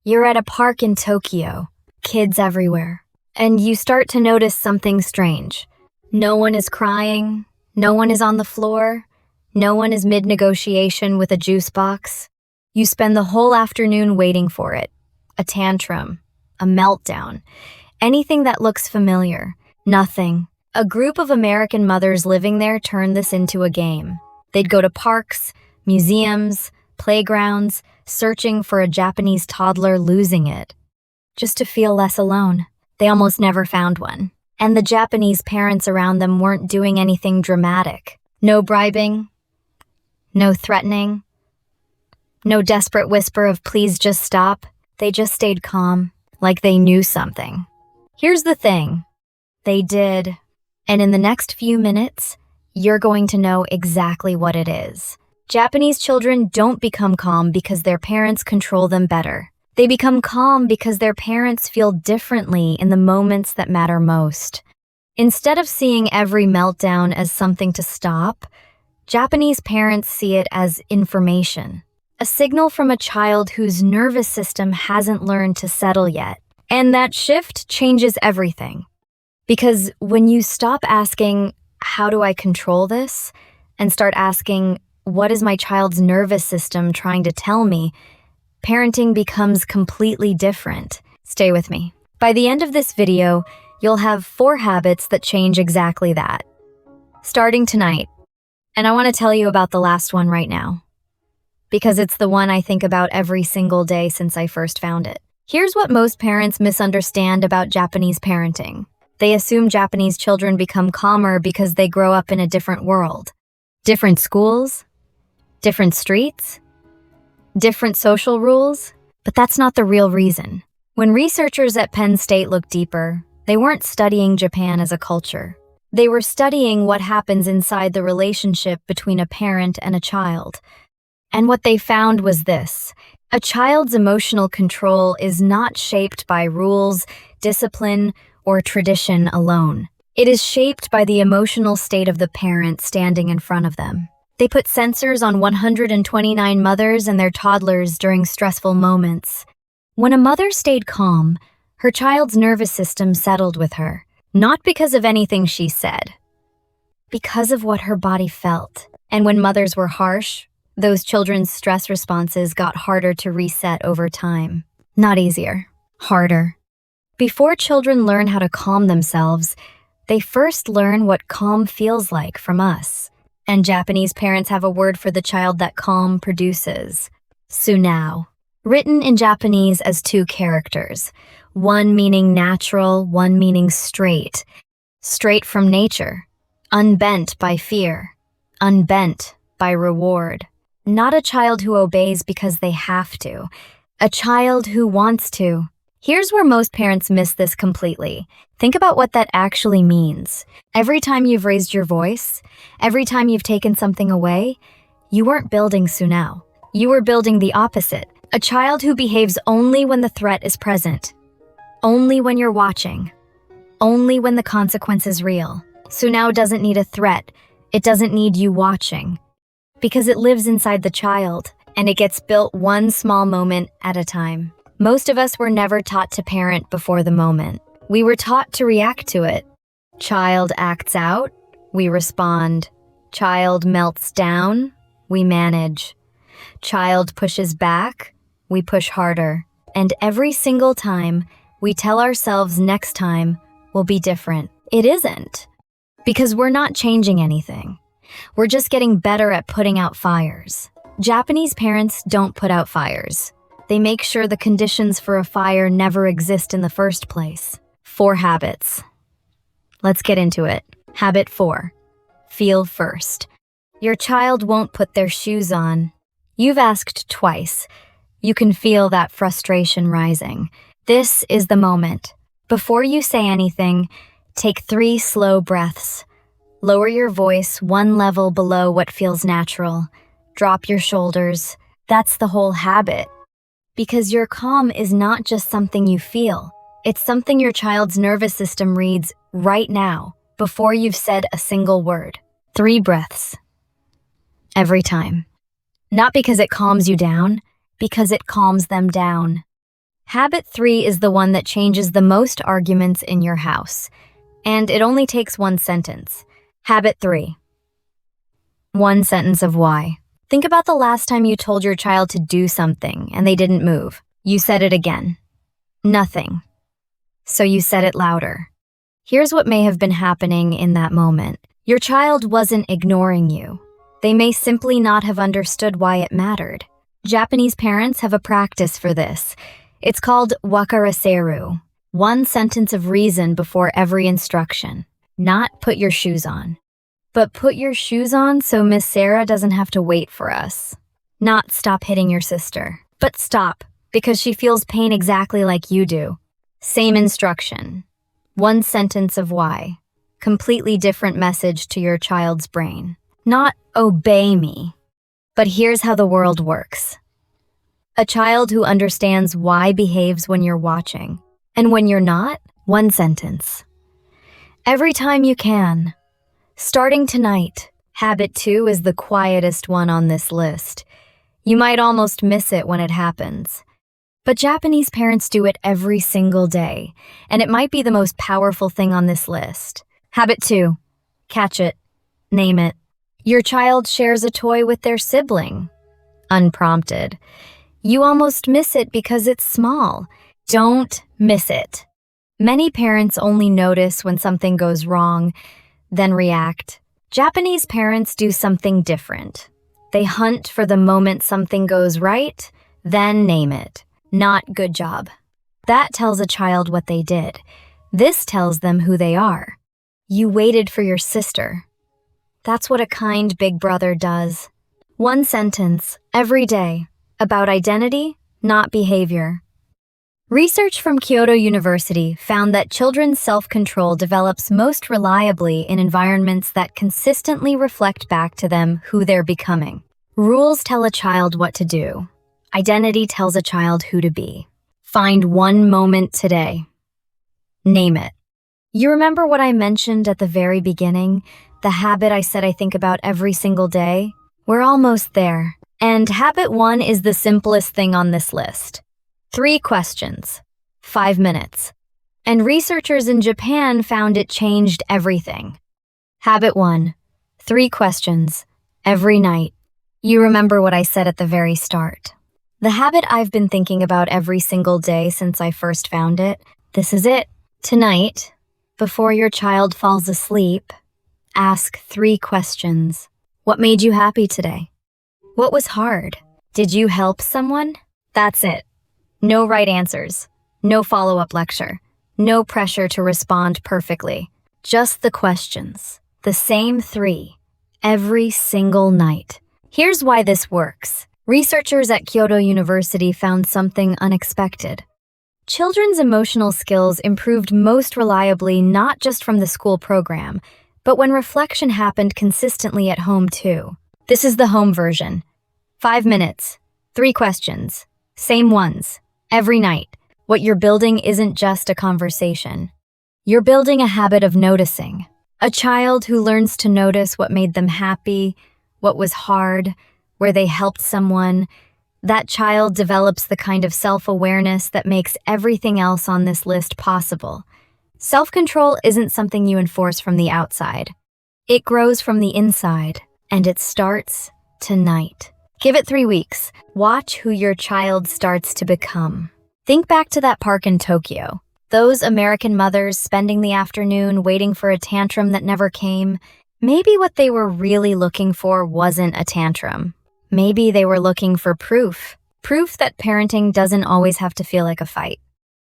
You're at a park in Tokyo, kids everywhere, and you start to notice something strange. No one is crying, no one is on the floor, no one is mid-negotiation with a juice box. You spend the whole afternoon waiting for it. A tantrum, a meltdown, anything that looks familiar. Nothing. A group of American mothers living there turned this into a game. They'd go to parks, museums, playgrounds, searching for a Japanese toddler losing it, just to feel less alone. They almost never found one. And the Japanese parents around them weren't doing anything dramatic. No bribing, no threatening, no desperate whisper of please just stop. They just stayed calm, like they knew something. Here's the thing. They did. And in the next few minutes, you're going to know exactly what it is. Japanese children don't become calm because their parents control them better. They become calm because their parents feel differently in the moments that matter most. Instead of seeing every meltdown as something to stop, Japanese parents see it as information, a signal from a child whose nervous system hasn't learned to settle yet. And that shift changes everything. Because when you stop asking, how do I control this? And start asking, what is my child's nervous system trying to tell me? Parenting becomes completely different. Stay with me. By the end of this video, you'll have 4 habits that change exactly that. Starting tonight. And I want to tell you about the last one right now, because it's the one I think about every single day since I first found it. Here's what most parents misunderstand about Japanese parenting. They assume Japanese children become calmer because they grow up in a different world. Different schools, different streets, different social rules, but that's not the real reason. When researchers at Penn State looked deeper, they weren't studying Japan as a culture. They were studying what happens inside the relationship between a parent and a child. And what they found was this: a child's emotional control is not shaped by rules, discipline, or tradition alone. It is shaped by the emotional state of the parent standing in front of them. They put sensors on 129 mothers and their toddlers during stressful moments. When a mother stayed calm, her child's nervous system settled with her, not because of anything she said, because of what her body felt. And when mothers were harsh, those children's stress responses got harder to reset over time. Not easier, harder. Before children learn how to calm themselves, they first learn what calm feels like from us. And Japanese parents have a word for the child that calm produces: Sunao. Written in Japanese as 2 characters, one meaning natural, one meaning straight. Straight from nature, unbent by fear, unbent by reward. Not a child who obeys because they have to, a child who wants to. Here's where most parents miss this completely. Think about what that actually means. Every time you've raised your voice, every time you've taken something away, you weren't building Sunao. You were building the opposite. A child who behaves only when the threat is present. Only when you're watching. Only when the consequence is real. Sunao doesn't need a threat. It doesn't need you watching. Because it lives inside the child, and it gets built one small moment at a time. Most of us were never taught to parent before the moment. We were taught to react to it. Child acts out, we respond. Child melts down, we manage. Child pushes back, we push harder. And every single time, we tell ourselves next time will be different. It isn't. Because we're not changing anything. We're just getting better at putting out fires. Japanese parents don't put out fires. They make sure the conditions for a fire never exist in the first place. 4 habits. Let's get into it. Habit 4. Feel first. Your child won't put their shoes on. You've asked twice. You can feel that frustration rising. This is the moment. Before you say anything, take 3 slow breaths. Lower your voice 1 level below what feels natural. Drop your shoulders. That's the whole habit. Because your calm is not just something you feel. It's something your child's nervous system reads right now, before you've said a single word. 3 breaths. Every time. Not because it calms you down, because it calms them down. Habit 3 is the one that changes the most arguments in your house, and it only takes one sentence. Habit 3. One sentence of why. Think about the last time you told your child to do something and they didn't move. You said it again. Nothing. So you said it louder. Here's what may have been happening in that moment. Your child wasn't ignoring you. They may simply not have understood why it mattered. Japanese parents have a practice for this. It's called wakaraseru, one sentence of reason before every instruction. Not put your shoes on, but put your shoes on so Miss Sarah doesn't have to wait for us. Not stop hitting your sister, but stop because she feels pain exactly like you do. Same instruction. One sentence of why. Completely different message to your child's brain. Not obey me, but here's how the world works. A child who understands why behaves when you're watching, and when you're not, one sentence. Every time you can. Starting tonight, habit 2 is the quietest one on this list. You might almost miss it when it happens. But Japanese parents do it every single day, and it might be the most powerful thing on this list. Habit 2. Catch it. Name it. Your child shares a toy with their sibling. Unprompted. You almost miss it because it's small. Don't miss it. Many parents only notice when something goes wrong, then react. Japanese parents do something different. They hunt for the moment something goes right, then name it. Not good job. That tells a child what they did. This tells them who they are. You waited for your sister. That's what a kind big brother does. One sentence, every day, about identity, not behavior. Research from Kyoto University found that children's self-control develops most reliably in environments that consistently reflect back to them who they're becoming. Rules tell a child what to do. Identity tells a child who to be. Find one moment today. Name it. You remember what I mentioned at the very beginning? The habit I said I think about every single day? We're almost there. And habit 1 is the simplest thing on this list. 3 questions, 5 minutes. And researchers in Japan found it changed everything. Habit 1, 3 questions, every night. You remember what I said at the very start. The habit I've been thinking about every single day since I first found it. This is it. Tonight, before your child falls asleep, ask 3 questions. What made you happy today? What was hard? Did you help someone? That's it. No right answers. No follow-up lecture. No pressure to respond perfectly. Just the questions. The same 3. Every single night. Here's why this works. Researchers at Kyoto University found something unexpected. Children's emotional skills improved most reliably not just from the school program, but when reflection happened consistently at home too. This is the home version. 5 minutes, 3 questions, same ones, every night. What you're building isn't just a conversation. You're building a habit of noticing. A child who learns to notice what made them happy, what was hard, where they helped someone, that child develops the kind of self-awareness that makes everything else on this list possible. Self-control isn't something you enforce from the outside. It grows from the inside, and it starts tonight. Give it 3 weeks. Watch who your child starts to become. Think back to that park in Tokyo. Those American mothers spending the afternoon waiting for a tantrum that never came. Maybe what they were really looking for wasn't a tantrum. Maybe they were looking for proof. Proof that parenting doesn't always have to feel like a fight.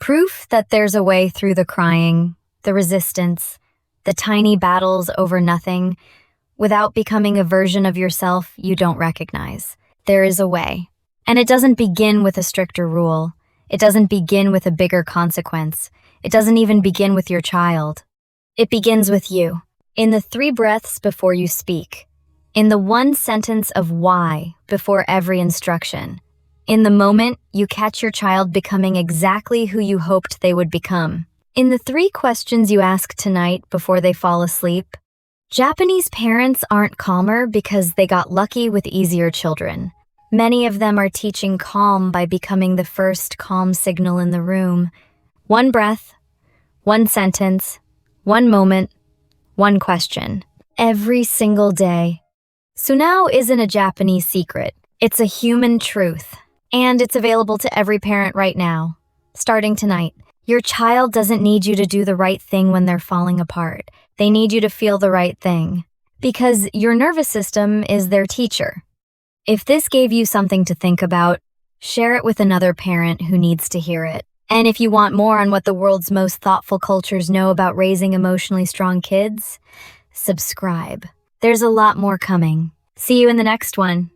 Proof that there's a way through the crying, the resistance, the tiny battles over nothing, without becoming a version of yourself you don't recognize. There is a way. And it doesn't begin with a stricter rule. It doesn't begin with a bigger consequence. It doesn't even begin with your child. It begins with you. In the 3 breaths before you speak. In the 1 sentence of why before every instruction. In the moment you catch your child becoming exactly who you hoped they would become. In the 3 questions you ask tonight before they fall asleep. Japanese parents aren't calmer because they got lucky with easier children. Many of them are teaching calm by becoming the first calm signal in the room. One breath, one sentence, one moment, one question. Every single day. Sunao isn't a Japanese secret. It's a human truth. And it's available to every parent right now. Starting tonight. Your child doesn't need you to do the right thing when they're falling apart. They need you to feel the right thing. Because your nervous system is their teacher. If this gave you something to think about, share it with another parent who needs to hear it. And if you want more on what the world's most thoughtful cultures know about raising emotionally strong kids, subscribe. There's a lot more coming. See you in the next one.